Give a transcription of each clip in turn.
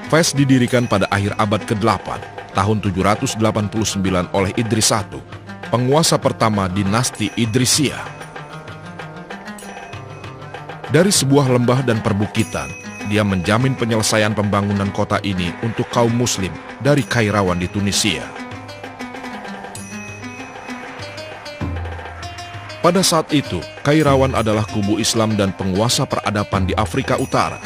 Fez didirikan pada akhir abad ke-8, tahun 789 oleh Idris I, penguasa pertama dinasti Idrisiyah. Dari sebuah lembah dan perbukitan, dia menjamin penyelesaian pembangunan kota ini untuk kaum muslim dari Kairawan di Tunisia. Pada saat itu, Kairawan adalah kubu Islam dan penguasa peradaban di Afrika Utara.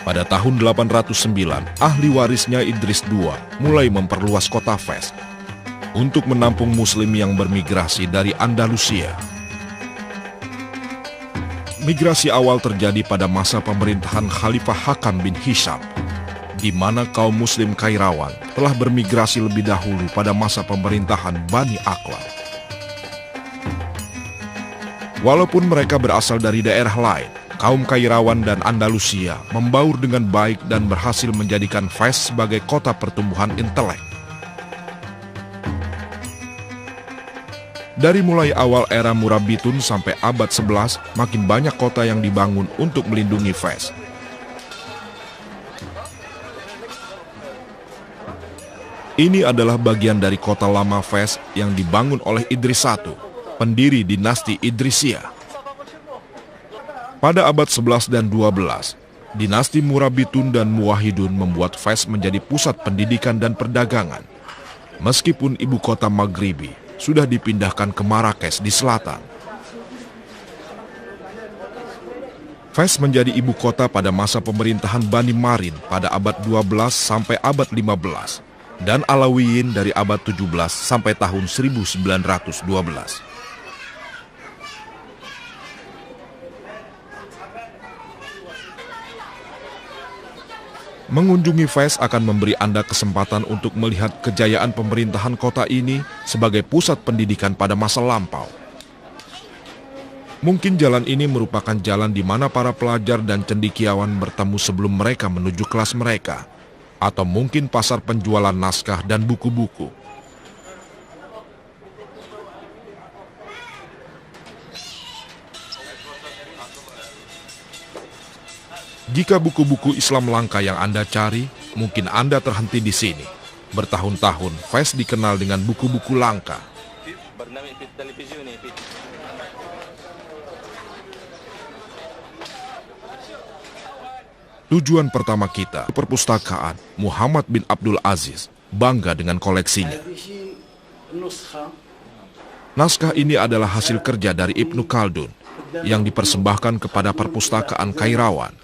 Pada tahun 809, ahli warisnya Idris II mulai memperluas kota Fez untuk menampung muslim yang bermigrasi dari Andalusia. Migrasi awal terjadi pada masa pemerintahan Khalifah Hakam bin Hisham, di mana kaum muslim Kairawan telah bermigrasi lebih dahulu pada masa pemerintahan Bani Aklab. Walaupun mereka berasal dari daerah lain, kaum Kairawan dan Andalusia membaur dengan baik dan berhasil menjadikan Fez sebagai kota pertumbuhan intelek. Dari mulai awal era Murabitun sampai abad 11, makin banyak kota yang dibangun untuk melindungi Fez. Ini adalah bagian dari kota lama Fez yang dibangun oleh Idris I, pendiri dinasti Idrisiyah. Pada abad 11 dan 12, dinasti Murabitun dan Muwahhidun membuat Fez menjadi pusat pendidikan dan perdagangan, meskipun ibu kota Maghribi sudah dipindahkan ke Marrakesh di selatan. Fez menjadi ibu kota pada masa pemerintahan Bani Marin pada abad 12 sampai abad 15, dan Alawiyin dari abad 17 sampai tahun 1912. Mengunjungi Fez akan memberi Anda kesempatan untuk melihat kejayaan pemerintahan kota ini sebagai pusat pendidikan pada masa lampau. Mungkin jalan ini merupakan jalan di mana para pelajar dan cendekiawan bertemu sebelum mereka menuju kelas mereka, atau mungkin pasar penjualan naskah dan buku-buku. Jika buku-buku Islam langka yang Anda cari, mungkin Anda terhenti di sini. Bertahun-tahun, Fez dikenal dengan buku-buku langka. Tujuan pertama kita, perpustakaan Muhammad bin Abdul Aziz, bangga dengan koleksinya. Naskah ini adalah hasil kerja dari Ibnu Khaldun yang dipersembahkan kepada perpustakaan Kairawan.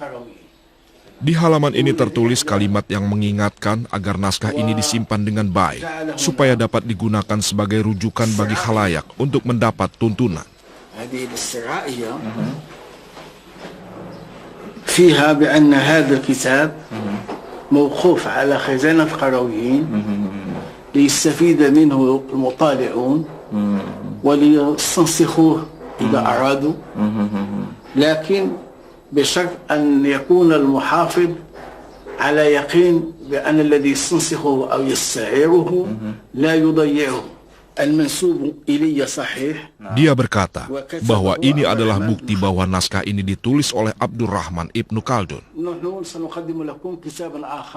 Di halaman ini tertulis kalimat yang mengingatkan agar naskah ini disimpan dengan baik, supaya dapat digunakan sebagai rujukan bagi khalayak untuk mendapat tuntunan. فيها بأن هذا الكتاب موقوف على خزانة قرويين ليستفيد منه المطالعون وليستنسخوه إذا أرادوا، لكن بشرط أن يكون المحافظ على يقين بأن الذي يستنسخه أو يستعيره لا يضيعه. Dia berkata bahwa ini adalah bukti bahwa naskah ini ditulis oleh Abdurrahman Ibnu Khaldun.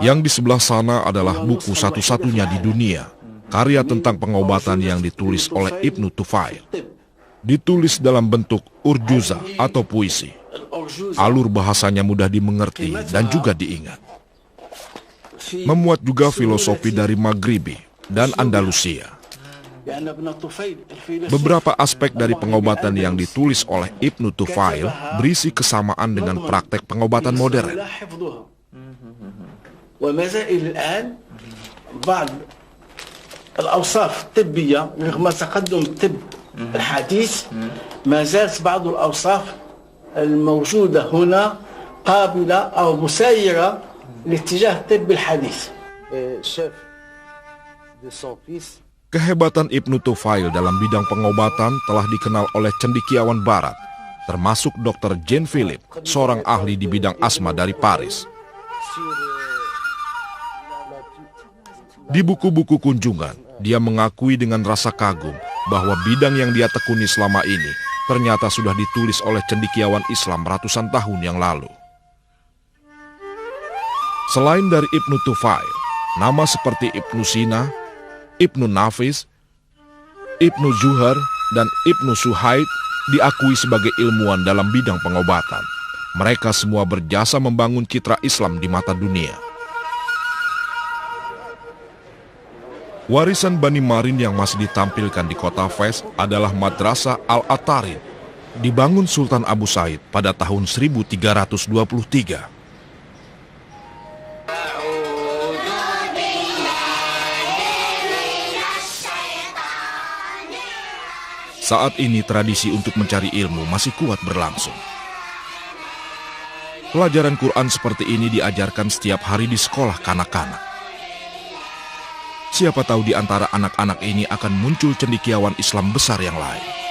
Yang di sebelah sana adalah buku satu-satunya di dunia, karya tentang pengobatan yang ditulis oleh Ibnu Tufail. Ditulis dalam bentuk urjuza atau puisi. Alur bahasanya mudah dimengerti dan juga diingat. Memuat juga filosofi dari Maghribi dan Andalusia. Beberapa aspek dari pengobatan yang ditulis oleh Ibnu Tufail berisi kesamaan dengan praktek pengobatan modern. Kehebatan Ibnu Tufail dalam bidang pengobatan telah dikenal oleh cendekiawan barat, termasuk Dr. Jean Philippe, seorang ahli di bidang asma dari Paris. Di buku-buku kunjungan, dia mengakui dengan rasa kagum bahwa bidang yang dia tekuni selama ini ternyata sudah ditulis oleh cendekiawan Islam ratusan tahun yang lalu. Selain dari Ibnu Tufail, nama seperti Ibnu Sina, Ibnu Nafis, Ibnu Zuhair, dan Ibnu Suhaid diakui sebagai ilmuwan dalam bidang pengobatan. Mereka semua berjasa membangun citra Islam di mata dunia. Warisan Bani Marin yang masih ditampilkan di kota Fes adalah Madrasah Al-Atarin, dibangun Sultan Abu Said pada tahun 1323. Saat ini tradisi untuk mencari ilmu masih kuat berlangsung. Pelajaran Quran seperti ini diajarkan setiap hari di sekolah kanak-kanak. Siapa tahu di antara anak-anak ini akan muncul cendekiawan Islam besar yang lain.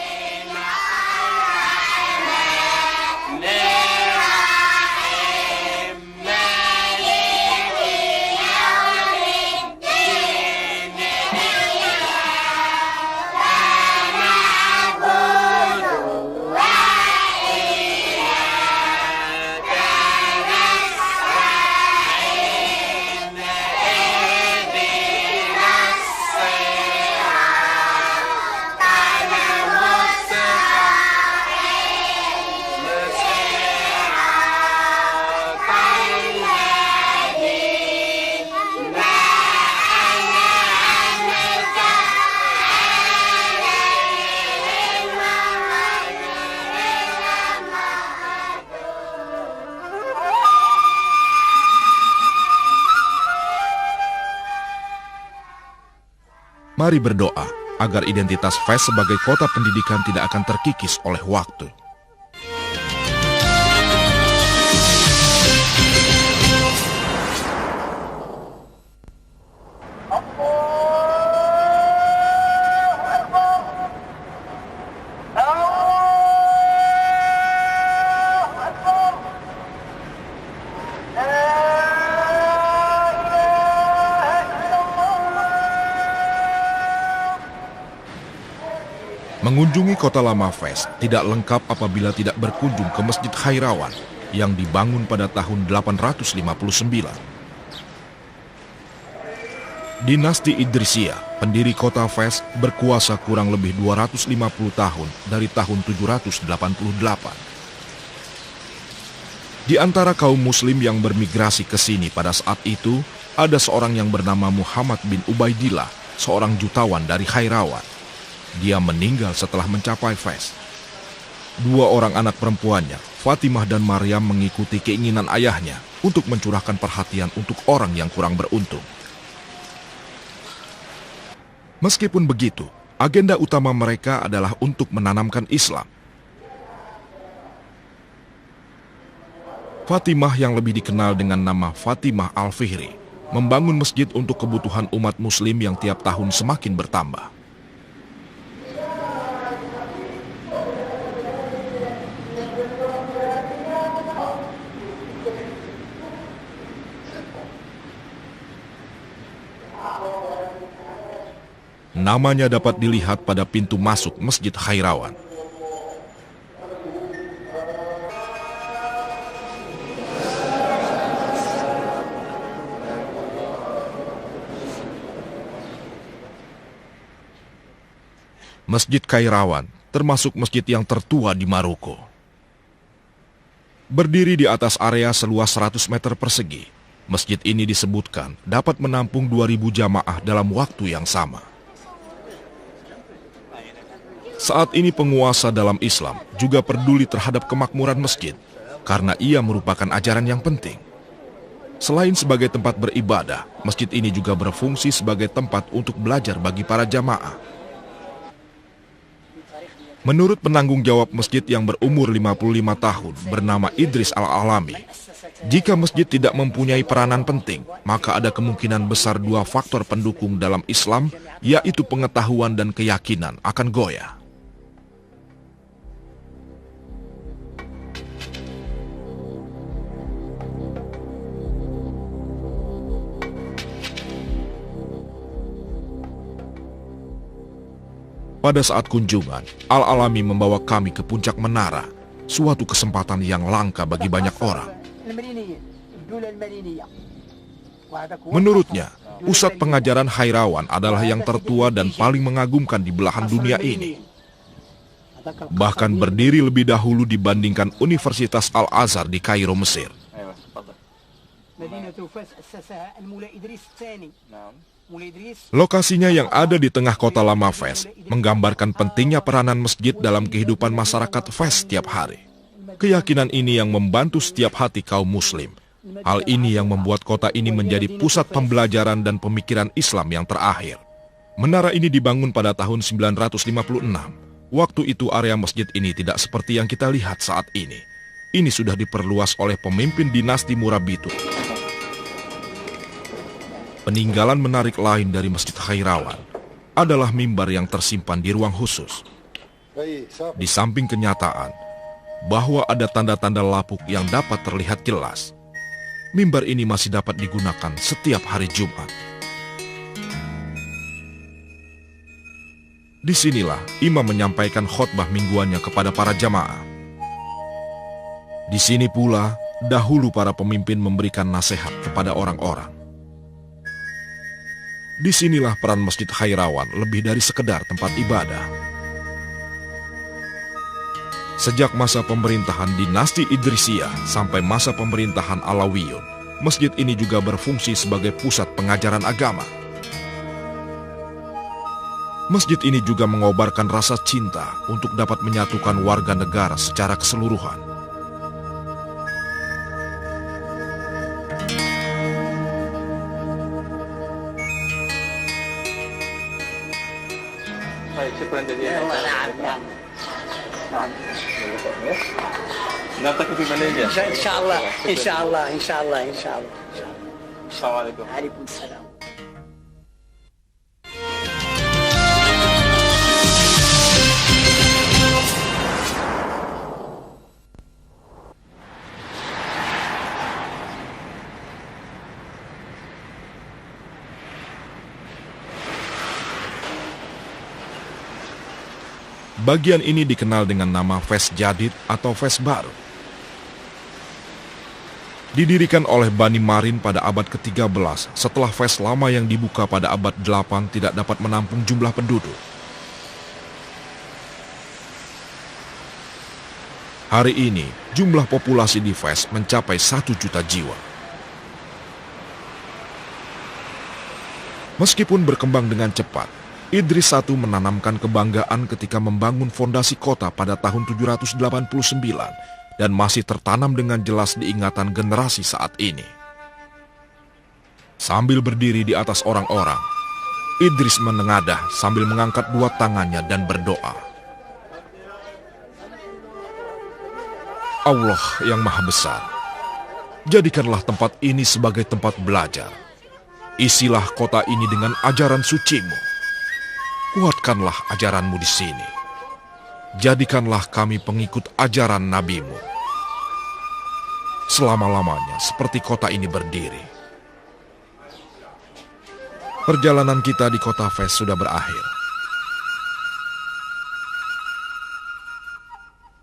Mari berdoa agar identitas Fes sebagai kota pendidikan tidak akan terkikis oleh waktu. Mengunjungi kota lama Fes tidak lengkap apabila tidak berkunjung ke Masjid Khairawan yang dibangun pada tahun 859. Dinasti Idrisiyah, pendiri kota Fes, berkuasa kurang lebih 250 tahun dari tahun 788. Di antara kaum muslim yang bermigrasi ke sini pada saat itu, ada seorang yang bernama Muhammad bin Ubaidillah, seorang jutawan dari Khairawan. Dia meninggal setelah mencapai Fes. Dua orang anak perempuannya, Fatimah dan Maryam, mengikuti keinginan ayahnya untuk mencurahkan perhatian untuk orang yang kurang beruntung. Meskipun begitu, agenda utama mereka adalah untuk menanamkan Islam. Fatimah yang lebih dikenal dengan nama Fatimah Al-Fihri membangun masjid untuk kebutuhan umat muslim yang tiap tahun semakin bertambah. Namanya dapat dilihat pada pintu masuk Masjid Khairawan. Masjid Khairawan termasuk masjid yang tertua di Maroko. Berdiri di atas area seluas 100 meter persegi, masjid ini disebutkan dapat menampung 2.000 jamaah dalam waktu yang sama. Saat ini penguasa dalam Islam juga peduli terhadap kemakmuran masjid karena ia merupakan ajaran yang penting. Selain sebagai tempat beribadah, masjid ini juga berfungsi sebagai tempat untuk belajar bagi para jamaah. Menurut penanggung jawab masjid yang berumur 55 tahun bernama Idris Al-Alami, jika masjid tidak mempunyai peranan penting, maka ada kemungkinan besar dua faktor pendukung dalam Islam, yaitu pengetahuan dan keyakinan, akan goyah. Pada saat kunjungan, Al-Alami membawa kami ke puncak menara, suatu kesempatan yang langka bagi banyak orang. Menurutnya, pusat pengajaran Khairawan adalah yang tertua dan paling mengagumkan di belahan dunia ini. Bahkan berdiri lebih dahulu dibandingkan Universitas Al-Azhar di Kairo, Mesir. Lokasinya yang ada di tengah kota lama Fes menggambarkan pentingnya peranan masjid dalam kehidupan masyarakat Fes setiap hari. Keyakinan ini yang membantu setiap hati kaum muslim. Hal ini yang membuat kota ini menjadi pusat pembelajaran dan pemikiran Islam yang terakhir. Menara ini dibangun pada tahun 956. Waktu itu area masjid ini tidak seperti yang kita lihat saat ini. Ini sudah diperluas oleh pemimpin dinasti Murabitu. Peninggalan menarik lain dari Masjid Khairawan adalah mimbar yang tersimpan di ruang khusus. Di samping kenyataan bahwa ada tanda-tanda lapuk yang dapat terlihat jelas, mimbar ini masih dapat digunakan setiap hari Jumat. Disinilah imam menyampaikan khotbah mingguannya kepada para jamaah. Di sini pula dahulu para pemimpin memberikan nasihat kepada orang-orang. Disinilah peran Masjid Khairawan lebih dari sekedar tempat ibadah. Sejak masa pemerintahan dinasti Idrisiyah sampai masa pemerintahan Alawiyun, masjid ini juga berfungsi sebagai pusat pengajaran agama. Masjid ini juga mengobarkan rasa cinta untuk dapat menyatukan warga negara secara keseluruhan. Insyaallah. Assalamualaikum. Waalaikumsalam. Bagian ini dikenal dengan nama Fes Jadid atau Fes Baru. Didirikan oleh Bani Marin pada abad ke-13 setelah Fes lama yang dibuka pada abad 8 tidak dapat menampung jumlah penduduk. Hari ini, jumlah populasi di Fes mencapai 1 juta jiwa. Meskipun berkembang dengan cepat, Idris I menanamkan kebanggaan ketika membangun fondasi kota pada tahun 789 dan masih tertanam dengan jelas di ingatan generasi saat ini. Sambil berdiri di atas orang-orang, Idris menengadah sambil mengangkat 2 tangannya dan berdoa. Allah yang Maha Besar, jadikanlah tempat ini sebagai tempat belajar. Isilah kota ini dengan ajaran suci-Mu. Kuatkanlah ajaran-Mu di sini. Jadikanlah kami pengikut ajaran Nabi-Mu. Selama-lamanya seperti kota ini berdiri. Perjalanan kita di kota Fes sudah berakhir.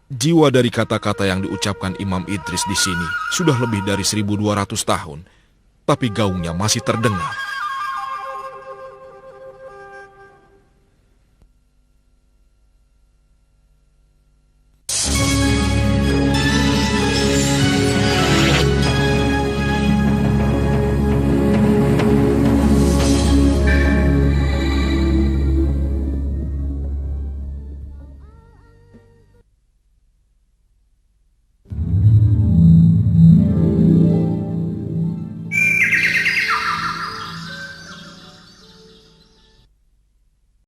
Jiwa dari kata-kata yang diucapkan Imam Idris di sini sudah lebih dari 1200 tahun, tapi gaungnya masih terdengar.